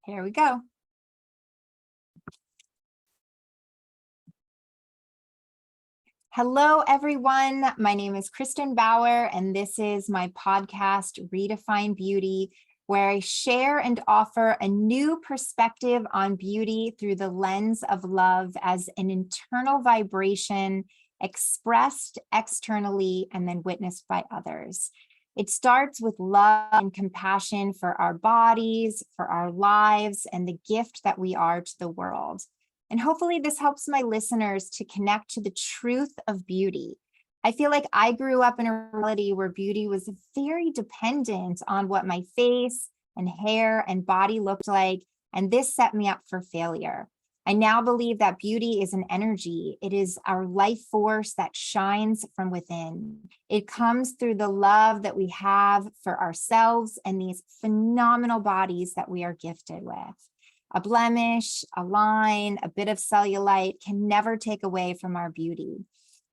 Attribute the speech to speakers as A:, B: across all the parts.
A: Here we go. Hello, everyone. My name is Kristin Bauer, and this is my podcast, Redefine Beauty, where I share and offer a new perspective on beauty through the lens of love as an internal vibration expressed externally and then witnessed by others. It starts with love and compassion for our bodies, for our lives, and the gift that we are to the world. And hopefully this helps my listeners to connect to the truth of beauty. I feel like I grew up in a reality where beauty was very dependent on what my face and hair and body looked like, and this set me up for failure. I now believe that beauty is an energy. It is our life force that shines from within. It comes through the love that we have for ourselves and these phenomenal bodies that we are gifted with. A blemish, a line, a bit of cellulite can never take away from our beauty.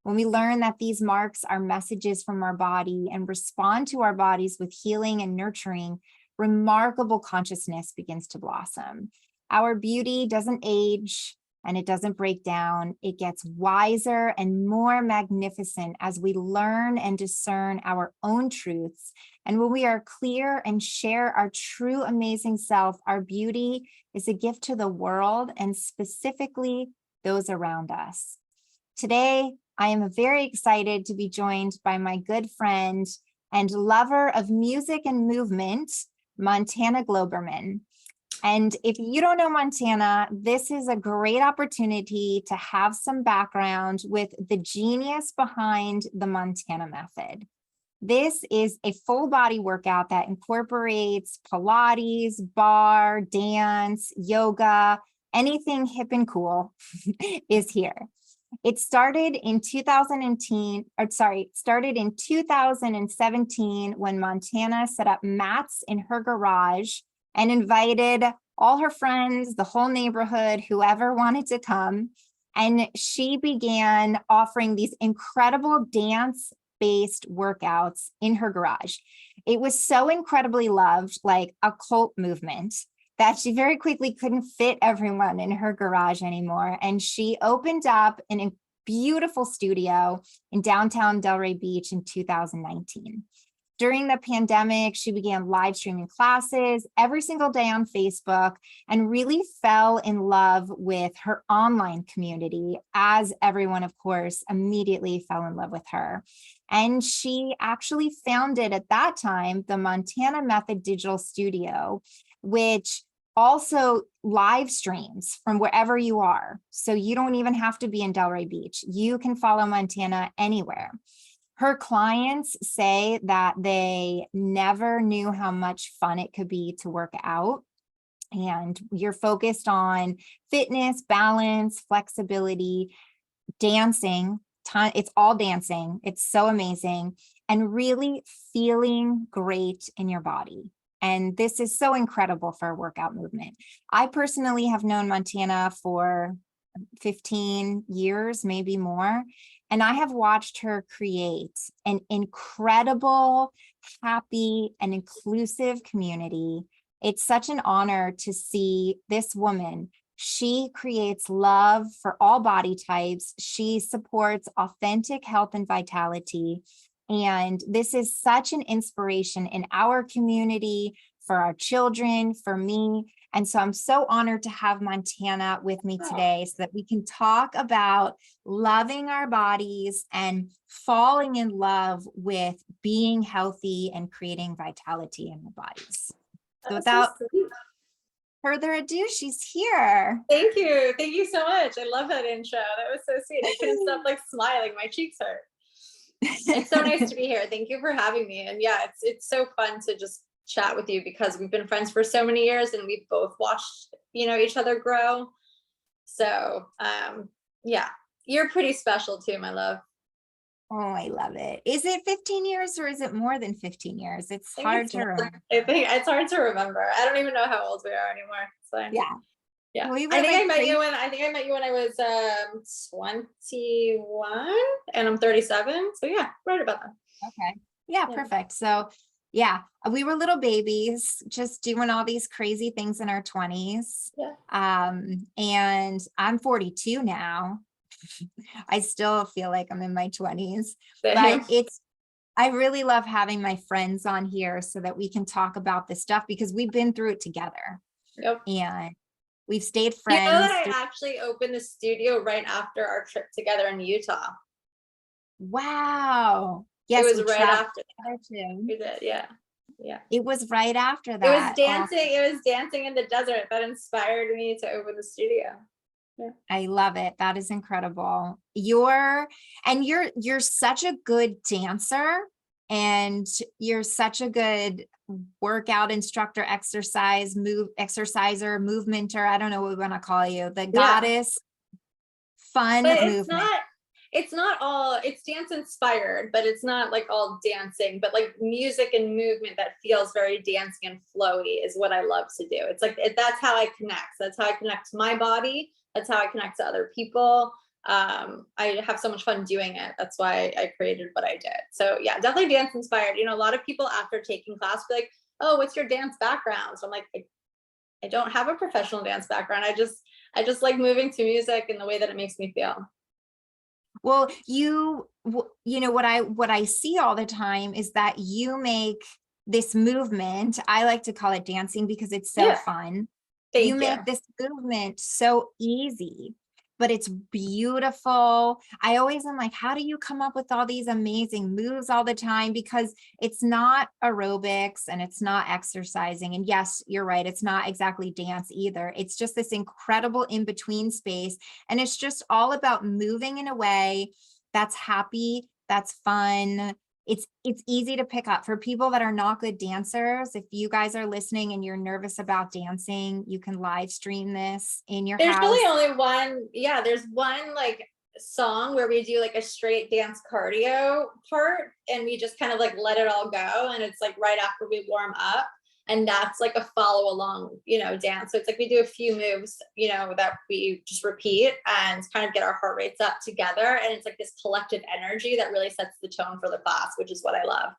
A: When we learn that these marks are messages from our body and respond to our bodies with healing and nurturing, remarkable consciousness begins to blossom. Our beauty doesn't age and it doesn't break down. It gets wiser and more magnificent as we learn and discern our own truths. And when we are clear and share our true amazing self, our beauty is a gift to the world and specifically those around us. Today, I am very excited to be joined by my good friend and lover of music and movement, Montana Globerman. And if you don't know Montana, this is a great opportunity to have some background with the genius behind the Montana method. This is a full body workout that incorporates Pilates, barre, dance, yoga, anything hip and cool is here. It started in 2017 when Montana set up mats in her garage and invited all her friends, the whole neighborhood, whoever wanted to come. And she began offering these incredible dance-based workouts in her garage. It was so incredibly loved, like a cult movement, that she very quickly couldn't fit everyone in her garage anymore. And she opened up a beautiful studio in downtown Delray Beach in 2019. During the pandemic, she began live streaming classes every single day on Facebook and really fell in love with her online community, as everyone, of course, immediately fell in love with her. And she actually founded at that time the Montana Method Digital Studio, which also live streams from wherever you are. So you don't even have to be in Delray Beach. You can follow Montana anywhere. Her clients say that they never knew how much fun it could be to work out. And you're focused on fitness, balance, flexibility, dancing. It's all dancing. It's so amazing. And really feeling great in your body. And this is so incredible for a workout movement. I personally have known Montana for 15 years, maybe more. And I have watched her create an incredible, happy, and inclusive community. It's such an honor to see this woman. She creates love for all body types. She supports authentic health and vitality. And this is such an inspiration in our community, for our children, for me. And so I'm so honored to have Montana with me today so that we can talk about loving our bodies and falling in love with being healthy and creating vitality in our bodies. So without further ado, she's here.
B: Thank you. Thank you so much. I love that intro. That was so sweet. I couldn't stop smiling. My cheeks hurt. It's so nice to be here. Thank you for having me. And yeah, it's so fun to just chat with you because we've been friends for so many years and we've both watched, each other grow. So yeah, you're pretty special too, my love.
A: Oh, I love it. Is it 15 years or is it more than 15 years? It's hard to remember.
B: I think it's hard to remember. I don't even know how old we are anymore. So
A: yeah.
B: Yeah. Well, I think I met you when I was 21 and I'm 37. So yeah, right about that.
A: Okay. Yeah, perfect. So Yeah, we were little babies, just doing all these crazy things in our 20s.
B: Yeah.
A: And I'm 42 now. I still feel like I'm in my 20s, but
B: Same.
A: I really love having my friends on here so that we can talk about this stuff because we've been through it together
B: Yep.
A: and we've stayed
B: You know that
A: friends.
B: I actually opened the studio right after our trip together in Utah.
A: Wow.
B: It
A: Yes,
B: was
A: we
B: right
A: traveled
B: after
A: together too.
B: we did. Yeah. Yeah.
A: It was right after
B: It was
A: that.
B: dancing. It was dancing in the desert that inspired me to open the studio. Yeah.
A: I love it. That is incredible. You're such a good dancer and you're such a good workout instructor, exerciser, movementer. I don't know what we want to call you. The
B: Yeah.
A: goddess, fun
B: But
A: movement.
B: it's not all, it's dance inspired, but it's not like all dancing, but like music and movement that feels very dancing and flowy is what I love to do. It's like, that's how I connect. That's how I connect to my body. That's how I connect to other people. I have so much fun doing it. That's why I created what I did. So yeah, definitely dance inspired. You know, a lot of people after taking class be like, oh, what's your dance background? So I'm like, I don't have a professional dance background. I just like moving to music and the way that it makes me feel.
A: Well, you know, what I see all the time is that you make this movement. I like to call it dancing because it's so
B: Yeah.
A: fun. You
B: Thank you.
A: make this movement so easy, but it's beautiful. I always am like, how do you come up with all these amazing moves all the time? Because it's not aerobics and it's not exercising. And yes, you're right. It's not exactly dance either. It's just this incredible in-between space. And it's just all about moving in a way that's happy, that's fun. It's easy to pick up for people that are not good dancers. If you guys are listening and you're nervous about dancing, you can live stream this in your
B: There's
A: house.
B: really only one, yeah, there's one like song where we do like a straight dance cardio part and we just kind of like let it all go. And it's like right after we warm up. And that's like a follow along, you know, dance. So it's like we do a few moves, you know, that we just repeat and kind of get our heart rates up together. And it's like this collective energy that really sets the tone for the class, which is what I love.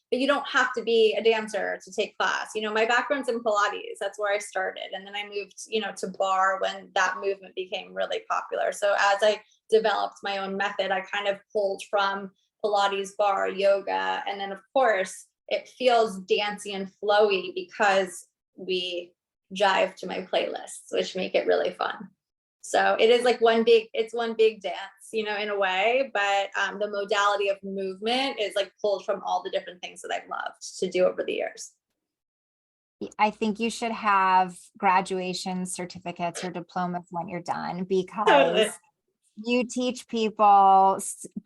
B: But you don't have to be a dancer to take class. You know, my background's in Pilates. That's where I started. And then I moved, you know, to barre when that movement became really popular. So as I developed my own method, I kind of pulled from Pilates, barre, yoga. And then of course, it feels dancey and flowy because we jive to my playlists, which make it really fun. So it is like it's one big dance, you know, in a way, but the modality of movement is like pulled from all the different things that I've loved to do over the years.
A: I think you should have graduation certificates or diplomas when you're done
B: Totally.
A: because you teach people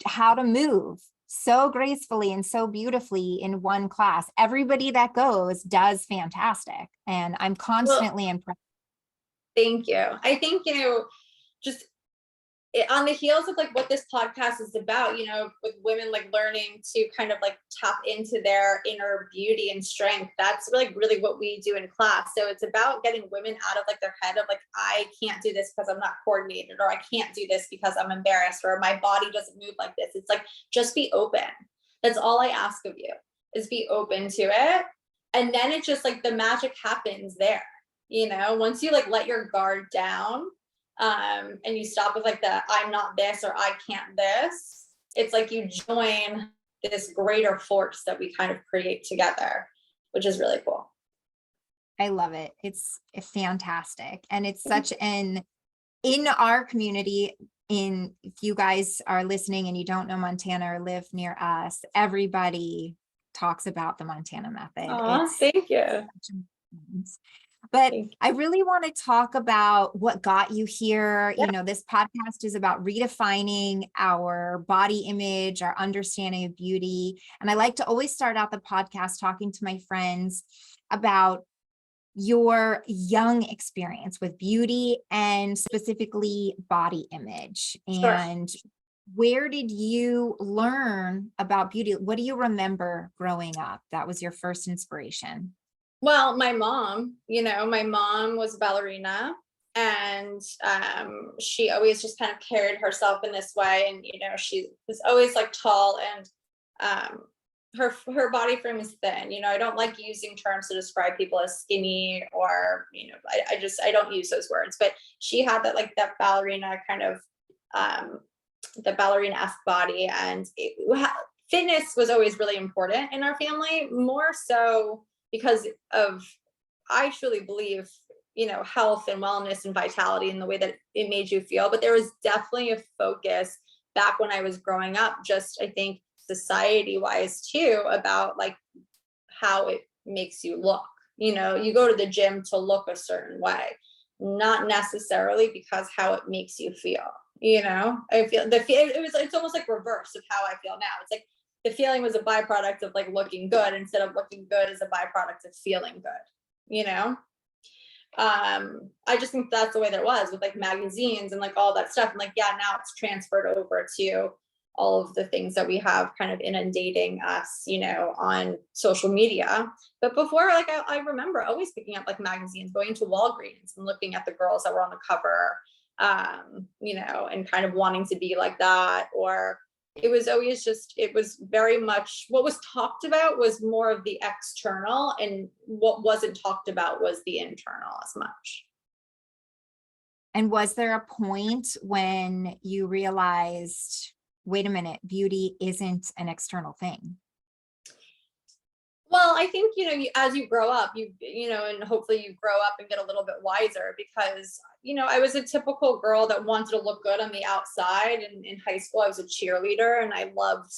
A: how to move so gracefully and so beautifully in one class. Everybody that goes does fantastic. And I'm
B: Well,
A: constantly impressed.
B: thank you. I think, you know, just on the heels of like what this podcast is about, you know, with women like learning to kind of like tap into their inner beauty and strength, that's really what we do in class. So it's about getting women out of like their head of like, I can't do this because I'm not coordinated, or I can't do this because I'm embarrassed, or my body doesn't move like this. It's like, just be open. That's all I ask of you, is be open to it. And then it's just like the magic happens there. You know, once you like let your guard down, and you stop with like the I'm not this or I can't this, it's like you join this greater force that we kind of create together, which is really cool.
A: I love it. It's fantastic. And it's such in our community, if you guys are listening and you don't know Montana or live near us, everybody talks about the Montana method.
B: Aw, thank you.
A: But
B: Thank you.
A: I really want to talk about what got you here.
B: Yeah.
A: You know, this podcast is about redefining our body image, our understanding of beauty. And I like to always start out the podcast talking to my friends about your young experience with beauty and specifically body image.
B: Sure.
A: And where did you learn about beauty? What do you remember growing up? That was your first inspiration.
B: Well, my mom, you know, my mom was a ballerina, and she always just kind of carried herself in this way. And, you know, she was always like tall and her body frame is thin. I don't like using terms to describe people as skinny, or I don't use those words, but she had that ballerina kind of the ballerina-esque body, and fitness was always really important in our family, more so because of, I truly believe, health and wellness and vitality and the way that it made you feel. But there was definitely a focus back when I was growing up, just I think society wise too, about like how it makes you look. You go to the gym to look a certain way, not necessarily because how it makes you feel. I feel it's almost like reverse of how I feel now. It's like the feeling was a byproduct of like looking good, instead of looking good as a byproduct of feeling good. I just think that's the way that it was with like magazines and like all that stuff. And like, yeah, now it's transferred over to all of the things that we have kind of inundating us, on social media. But before, like, I remember always picking up like magazines, going to Walgreens and looking at the girls that were on the cover, and kind of wanting to be like that. Or it was always it was very much what was talked about was more of the external, and what wasn't talked about was the internal as much.
A: And was there a point when you realized, wait a minute, beauty isn't an external thing?
B: Well, I think, as you grow up, and hopefully you grow up and get a little bit wiser, because, I was a typical girl that wanted to look good on the outside. And in high school, I was a cheerleader, and I loved,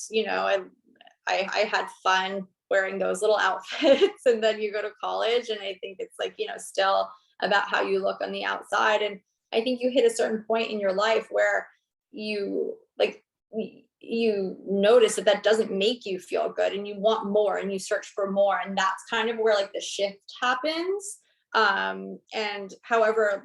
B: I had fun wearing those little outfits. And then you go to college, and I think it's like, still about how you look on the outside. And I think you hit a certain point in your life where you notice that doesn't make you feel good, and you want more, and you search for more. And that's kind of where like the shift happens. And however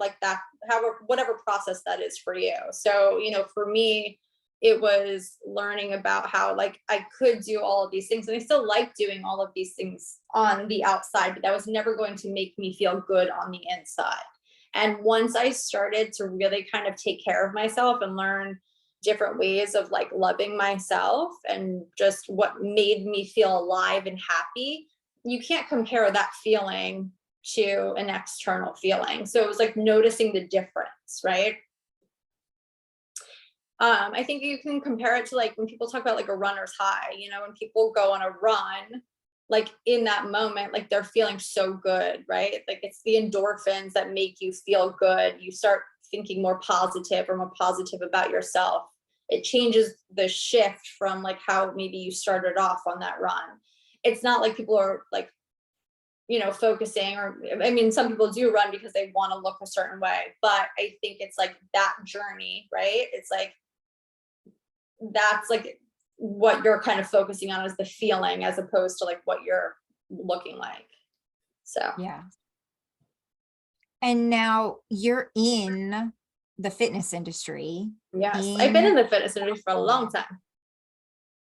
B: whatever process that is for you. So, for me, it was learning about how like I could do all of these things, and I still like doing all of these things on the outside, but that was never going to make me feel good on the inside. And once I started to really kind of take care of myself and learn different ways of like loving myself and just what made me feel alive and happy, you can't compare that feeling to an external feeling. So it was like noticing the difference, right? I think you can compare it to like when people talk about like a runner's high, when people go on a run, like in that moment, like they're feeling so good, right? Like it's the endorphins that make you feel good. You start thinking more positive or more positive about yourself. It changes the shift from like how maybe you started off on that run. It's not like people are like, focusing, or I mean, some people do run because they want to look a certain way, but I think it's like that journey, right? It's like, that's like what you're kind of focusing on is the feeling, as opposed to like what you're looking like. So,
A: Yeah. And now you're in the fitness industry.
B: yes, I've been in the fitness industry for a long time.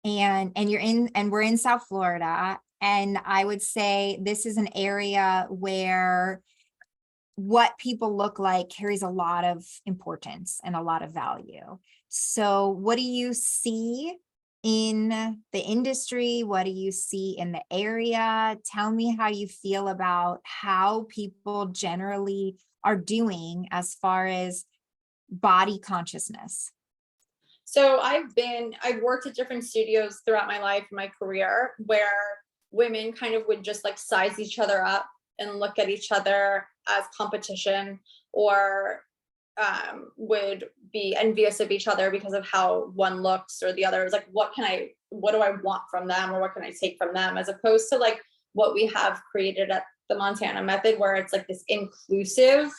A: And we're in South Florida. And I would say this is an area where what people look like carries a lot of importance and a lot of value. So what do you see in the industry? What do you see in the area? Tell me how you feel about how people generally are doing as far as body consciousness.
B: So I've worked at different studios throughout my life, my career, where women kind of would just like size each other up and look at each other as competition, or would be envious of each other because of how one looks or the other. Is like, what do I want from them, or what can I take from them, as opposed to like what we have created at the Montana Method, where it's like this inclusive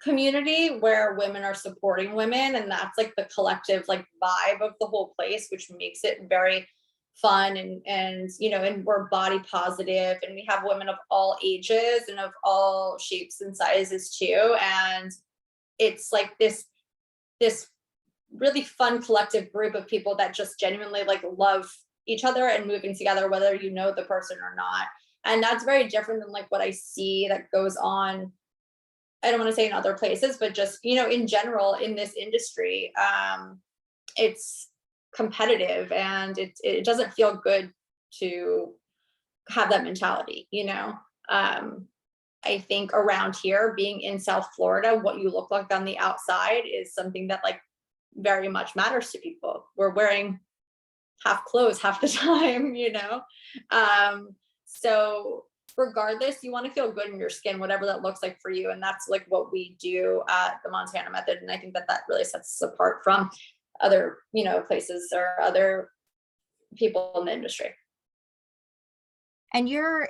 B: community where women are supporting women, and that's like the collective like vibe of the whole place, which makes it very fun. And we're body positive, and we have women of all ages and of all shapes and sizes too. And it's like this really fun collective group of people that just genuinely like love each other and moving together, whether you know the person or not. And that's very different than like what I see that goes on, I don't want to say in other places, but just, in general in this industry. It's competitive, and it doesn't feel good to have that mentality, I think around here, being in South Florida, what you look like on the outside is something that like very much matters to people. We're wearing half clothes half the time, So regardless, you want to feel good in your skin, whatever that looks like for you. And that's like what we do at the Montana Method. And I think that that really sets us apart from other, places or other people in the industry.
A: And you're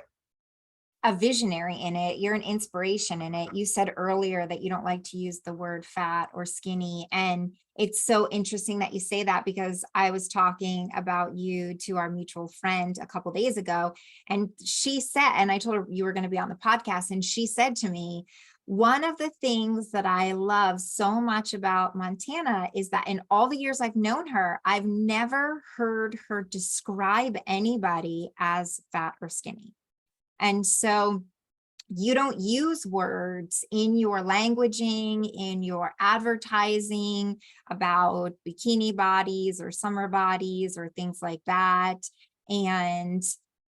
A: a visionary in it. You're an inspiration in it. You said earlier that you don't like to use the word fat or skinny. And it's so interesting that you say that, because I was talking about you to our mutual friend a couple days ago, and she said, and I told her you were going to be on the podcast, and she said to me, one of the things that I love so much about Montana is that in all the years I've known her, I've never heard her describe anybody as fat or skinny. And so you don't use words in your languaging, in your advertising about bikini bodies or summer bodies or things like that. And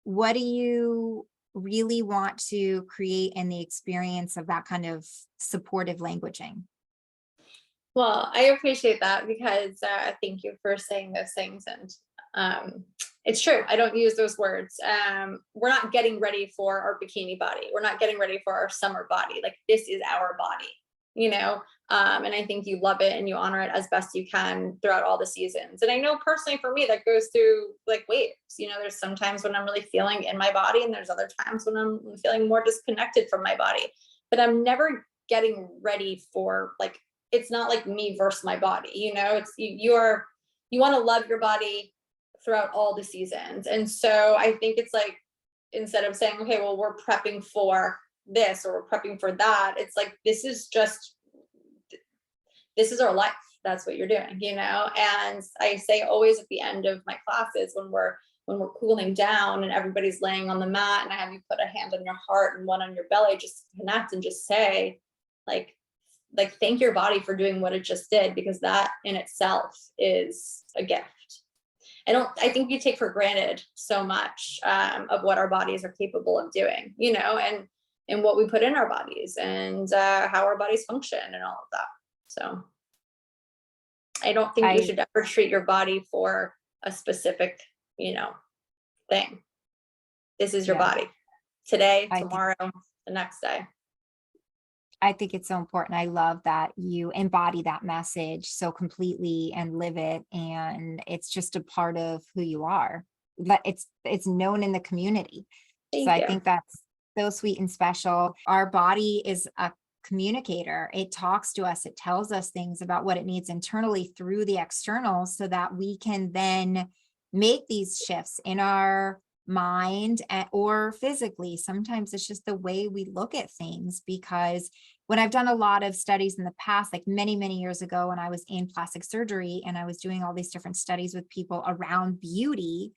A: what do you really want to create in the experience of that kind of supportive languaging?
B: Well, I appreciate that, because thank you for saying those things. And it's true. I don't use those words. We're not getting ready for our bikini body. We're not getting ready for our summer body. Like, this is our body, and I think you love it and you honor it as best you can throughout all the seasons. And I know personally for me, that goes through like waves. There's some times when I'm really feeling in my body, and there's other times when I'm feeling more disconnected from my body, but I'm never getting ready for, like, it's not like me versus my body, it's you want to love your body throughout all the seasons. And so I think it's like, instead of saying, okay, well, we're prepping for this or we're prepping for that, it's like, this is our life. That's what you're doing, and I say always at the end of my classes, when we're cooling down and everybody's laying on the mat, and I have you put a hand on your heart and one on your belly, just connect and just say, like thank your body for doing what it just did, because that in itself is a gift. I think we take for granted so much of what our bodies are capable of doing, and what we put in our bodies, and how our bodies function and all of that. So I don't think you should ever treat your body for a specific, thing. This is your body today, tomorrow, the next day.
A: I think it's so important. I love that you embody that message so completely and live it. And it's just a part of who you are. But it's known in the community.
B: Thank
A: so
B: you.
A: I think that's so sweet and special. Our body is a communicator. It talks to us. It tells us things about what it needs internally through the external, so that we can then make these shifts in our mind or physically. Sometimes it's just the way we look at things, because when I've done a lot of studies in the past, like many, many years ago, when I was in plastic surgery and I was doing all these different studies with people around beauty,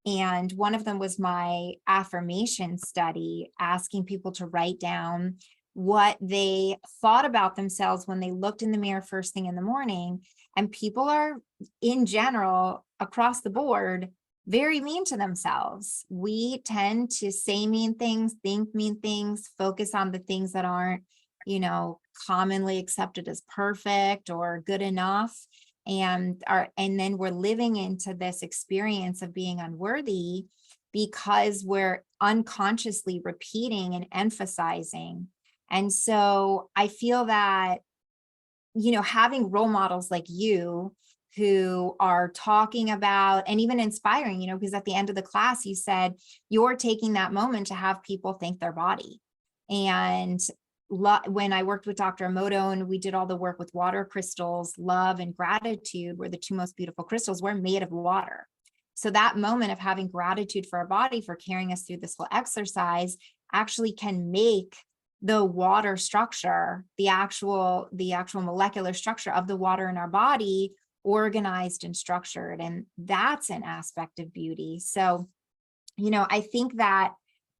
A: and one of them was my affirmation study, asking people to write down what they thought about themselves when they looked in the mirror first thing in the morning. And people are, in general, across the board, very mean to themselves. We tend to say mean things, think mean things, focus on the things that aren't, commonly accepted as perfect or good enough. And then we're living into this experience of being unworthy, because we're unconsciously repeating and emphasizing. And so I feel that, having role models like you who are talking about and even inspiring, because at the end of the class, you said you're taking that moment to have people thank their body. And when I worked with Dr. Emoto and we did all the work with water crystals, love and gratitude were the two most beautiful crystals. We're made of water. So that moment of having gratitude for our body for carrying us through this whole exercise actually can make the water structure, the actual molecular structure of the water in our body, organized and structured. And that's an aspect of beauty. So, I think that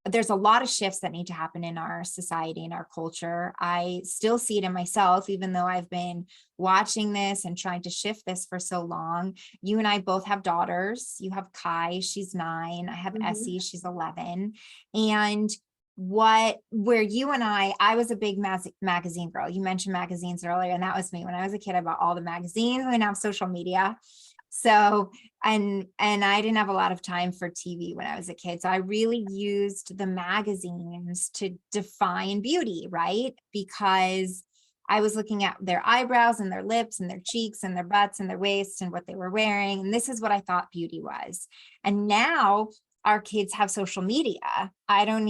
A: there's a lot of shifts that need to happen in our society and our culture. I still see it in myself, even though I've been watching this and trying to shift this for so long. You and I both have daughters. You have Kai, she's 9. I have Essie, she's 11. And where you and I was a big magazine girl. You mentioned magazines earlier, and that was me. When I was a kid, I bought all the magazines. We didn't have social media. So, and I didn't have a lot of time for TV when I was a kid. So I really used the magazines to define beauty, right? Because I was looking at their eyebrows and their lips and their cheeks and their butts and their waists and what they were wearing. And this is what I thought beauty was. And now our kids have social media. I don't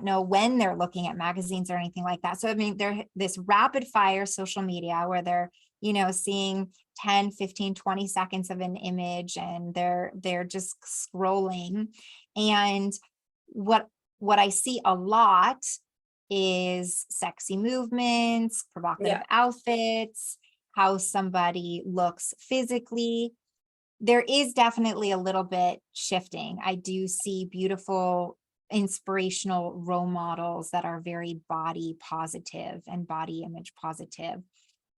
A: know when they're looking at magazines or anything like that. So, I mean, they're this rapid fire social media where they're, seeing 10, 15, 20 seconds of an image, and they're just scrolling. And what I see a lot is sexy movements, provocative outfits, how somebody looks physically. There is definitely a little bit shifting. I do see beautiful, inspirational role models that are very body positive and body image positive.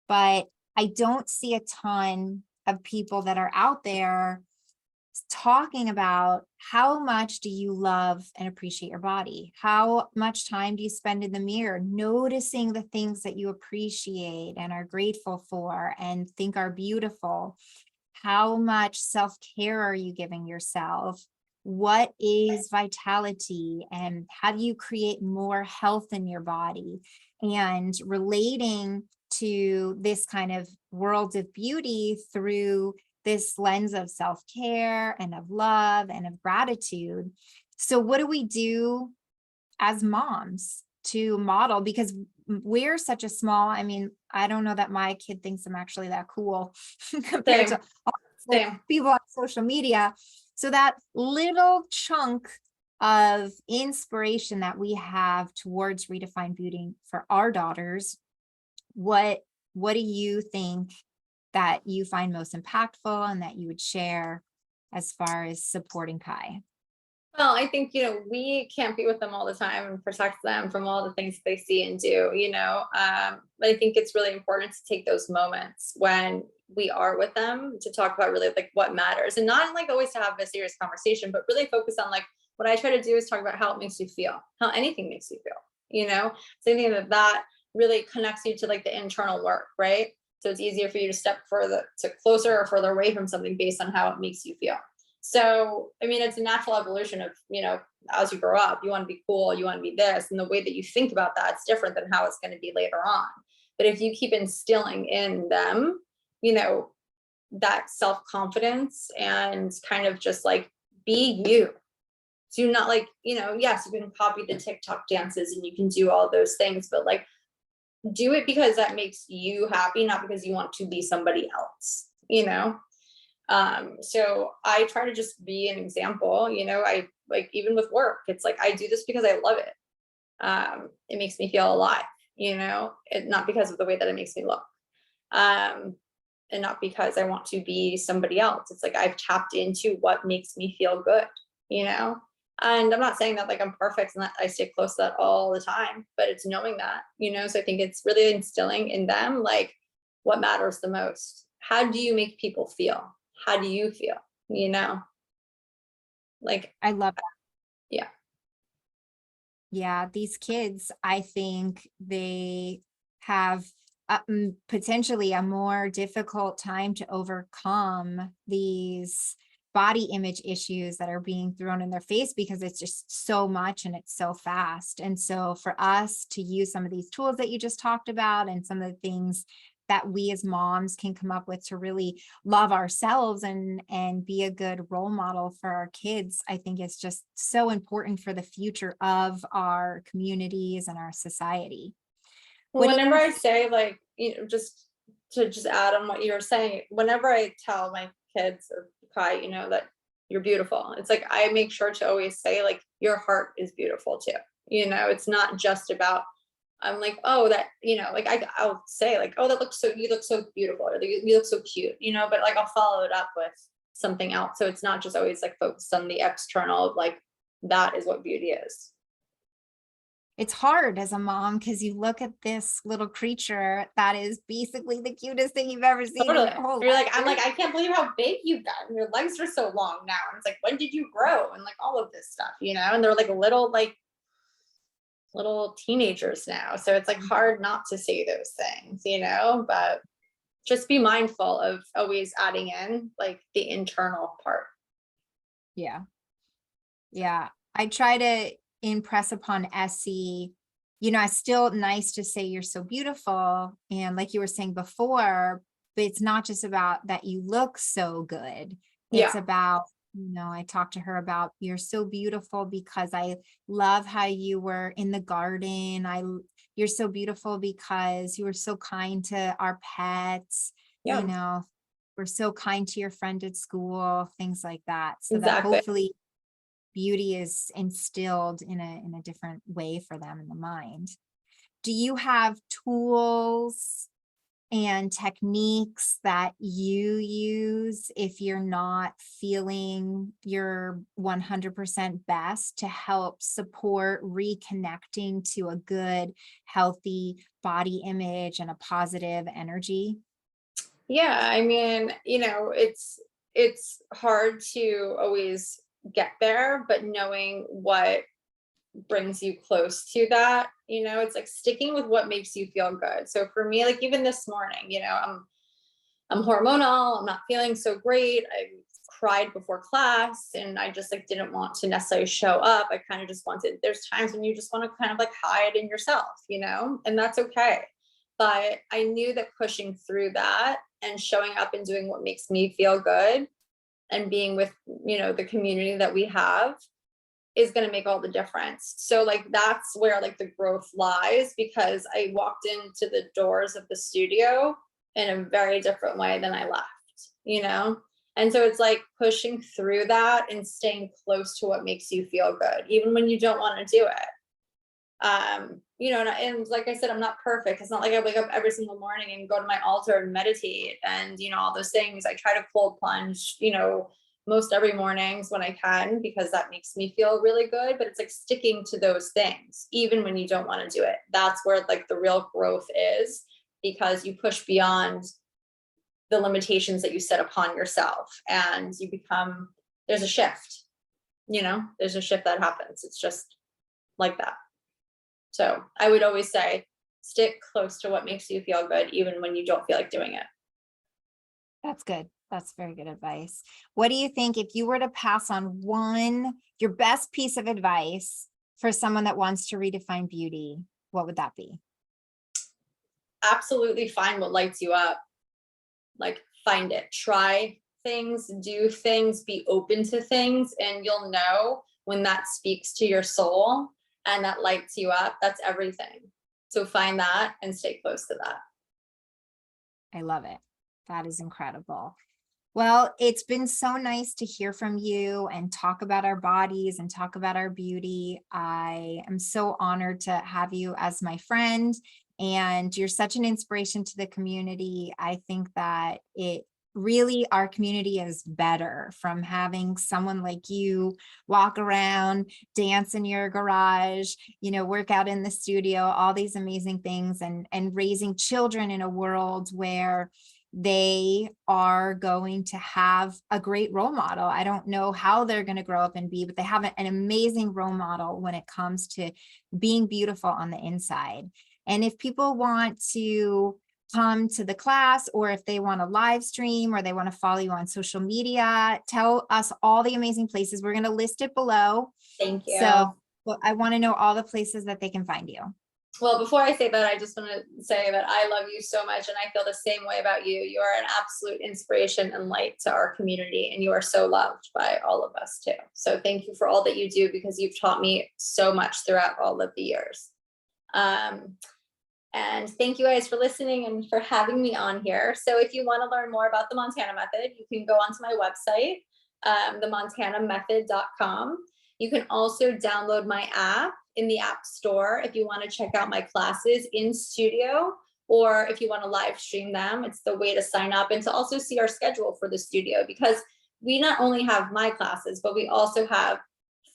A: But I don't see a ton of people that are out there talking about how much do you love and appreciate your body? How much time do you spend in the mirror noticing the things that you appreciate and are grateful for and think are beautiful? How much self-care are you giving yourself? What is vitality, and how do you create more health in your body? And relating to this kind of world of beauty through this lens of self-care and of love and of gratitude. So what do we do as moms to model? Because we're such a small, I don't know that my kid thinks I'm actually that cool compared to all the people on social media. So that little chunk of inspiration that we have towards Redefine Beauty for our daughters, what do you think that you find most impactful and that you would share as far as supporting Kai?
B: Well, I think, we can't be with them all the time and protect them from all the things they see and do, but I think it's really important to take those moments when we are with them to talk about really like what matters, and not like always to have a serious conversation, but really focus on like what I try to do is talk about how it makes you feel, how anything makes you feel, so I think that really connects you to like the internal work, right? So it's easier for you to step closer or further away from something based on how it makes you feel. So, it's a natural evolution of, as you grow up, you want to be cool, you want to be this, and the way that you think about that's different than how it's going to be later on. But if you keep instilling in them, that self-confidence and kind of just like be you. Do not like, yes, you can copy the TikTok dances and you can do all those things, but like do it because that makes you happy, not because you want to be somebody else, so I try to just be an example, I like, even with work, it's like, I do this because I love it. It makes me feel alive, not because of the way that it makes me look. And not because I want to be somebody else. It's like, I've tapped into what makes me feel good, and I'm not saying that like I'm perfect and that I stay close to that all the time, but it's knowing that, so I think it's really instilling in them, like what matters the most. How do you make people feel? How do you feel? Like,
A: I love that.
B: Yeah.
A: Yeah, these kids, I think they have potentially a more difficult time to overcome these body image issues that are being thrown in their face because it's just so much and it's so fast. And so for us to use some of these tools that you just talked about and some of the things that we as moms can come up with to really love ourselves and be a good role model for our kids, I think is just so important for the future of our communities and our society.
B: Whenever I say like, just to add on what you were saying, whenever I tell my kids or Kai, that you're beautiful, it's like, I make sure to always say like, your heart is beautiful too. It's not just about, I'm like, oh, that, like I'll say like, oh, you look so beautiful, or you look so cute, but like I'll follow it up with something else. So it's not just always like focused on the external of like that is what beauty is.
A: It's hard as a mom because you look at this little creature that is basically the cutest thing you've ever seen in
B: Totally.
A: your whole
B: You're
A: life.
B: like, I'm like, I can't believe how big you've gotten. Your legs are so long now. And it's like, when did you grow? And like all of this stuff, you know, and they're like little teenagers now. So it's like hard not to say those things, you know, but just be mindful of always adding in like the internal part.
A: Yeah. Yeah. I try to impress upon Essie, you know, it's still nice to say you're so beautiful. And like you were saying before, but it's not just about that you look so good. It's
B: Yeah,
A: about, you know, I talked to her about you're so beautiful because I love how you were in the garden. You're so beautiful because you were so kind to our pets,
B: yeah,
A: you know, we're so kind to your friend at school, things like that. So that
B: exactly.
A: hopefully beauty is instilled in a different way for them in the mind. Do you have tools and techniques that you use if you're not feeling your 100% best to help support reconnecting to a good, healthy body image and a positive energy?
B: Yeah, I mean, you know, it's hard to always get there, but knowing what brings you close to that, you know, it's like sticking with what makes you feel good. So for me, like even this morning, you know, I'm hormonal, I'm not feeling so great. I cried before class and I just like didn't want to necessarily show up. I kind of just wanted, there's times when you just want to kind of like hide in yourself, you know, and that's okay. But I knew that pushing through that and showing up and doing what makes me feel good and being with, you know, the community that we have is going to make all the difference. So like that's where like the growth lies, because I walked into the doors of the studio in a very different way than I left, you know? And so it's like pushing through that and staying close to what makes you feel good, even when you don't want to do it. You know, and like I said, I'm not perfect. It's not like I wake up every single morning and go to my altar and meditate and, you know, all those things. I try to cold plunge, you know, most every mornings when I can, because that makes me feel really good. But it's like sticking to those things, even when you don't want to do it. That's where like the real growth is, because you push beyond the limitations that you set upon yourself and you become, there's a shift, you know, there's a shift that happens. It's just like that. So I would always say, stick close to what makes you feel good, even when you don't feel like doing it.
A: That's good. That's very good advice. What do you think if you were to pass on your best piece of advice for someone that wants to redefine beauty, what would that be?
B: Absolutely find what lights you up. Like find it, try things, do things, be open to things, and you'll know when that speaks to your soul and that lights you up. That's everything. So find that and stay close to that.
A: I love it. That is incredible. Well, it's been so nice to hear from you and talk about our bodies and talk about our beauty. I am so honored to have you as my friend, and you're such an inspiration to the community. I think that our community is better from having someone like you walk around, dance in your garage, you know, work out in the studio, all these amazing things, and raising children in a world where they are going to have a great role model. I don't know how they're going to grow up and be, but they have an amazing role model when it comes to being beautiful on the inside. And if people want to come to the class, or if they want to live stream, or they want to follow you on social media, tell us all the amazing places. We're going to list it below.
B: Thank you.
A: So I want to know all the places that they can find you.
B: Well, before I say that, I just want to say that I love you so much and I feel the same way about you. You are an absolute inspiration and light to our community, and you are so loved by all of us too. So thank you for all that you do, because you've taught me so much throughout all of the years. And thank you guys for listening and for having me on here. So if you want to learn more about the Montana Method, you can go onto my website, themontanamethod.com. You can also download my app in the App Store if you want to check out my classes in studio, or if you want to live stream them. It's the way to sign up and to also see our schedule for the studio, because we not only have my classes, but we also have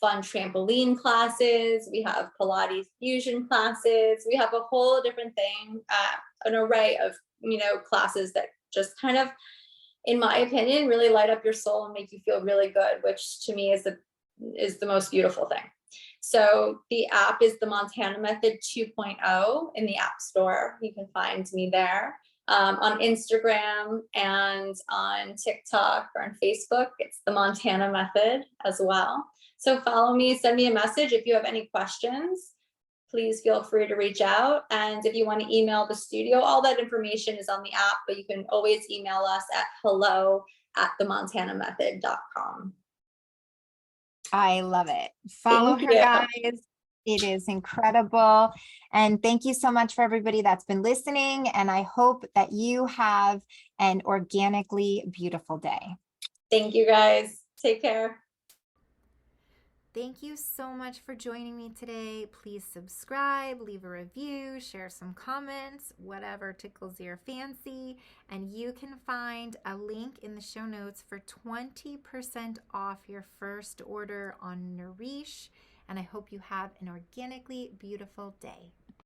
B: fun trampoline classes. We have Pilates fusion classes. We have a whole different thing, an array of, classes that just kind of, in my opinion, really light up your soul and make you feel really good, which to me is the most beautiful thing. So the app is the Montana Method 2.0 in the App Store. You can find me there. On Instagram and on TikTok or on Facebook, it's the Montana Method as well. So follow me, send me a message if you have any questions. Please feel free to reach out. And if you want to email the studio, all that information is on the app, but you can always email us at hello@themontanamethod.com.
A: I love it. Follow
B: Thank
A: her,
B: you.
A: guys. It is incredible. And thank you so much for everybody that's been listening. And I hope that you have an organically beautiful day.
B: Thank you, guys. Take care.
A: Thank you so much for joining me today. Please subscribe, leave a review, share some comments, whatever tickles your fancy. And you can find a link in the show notes for 20% off your first order on Nourish. And I hope you have an organically beautiful day.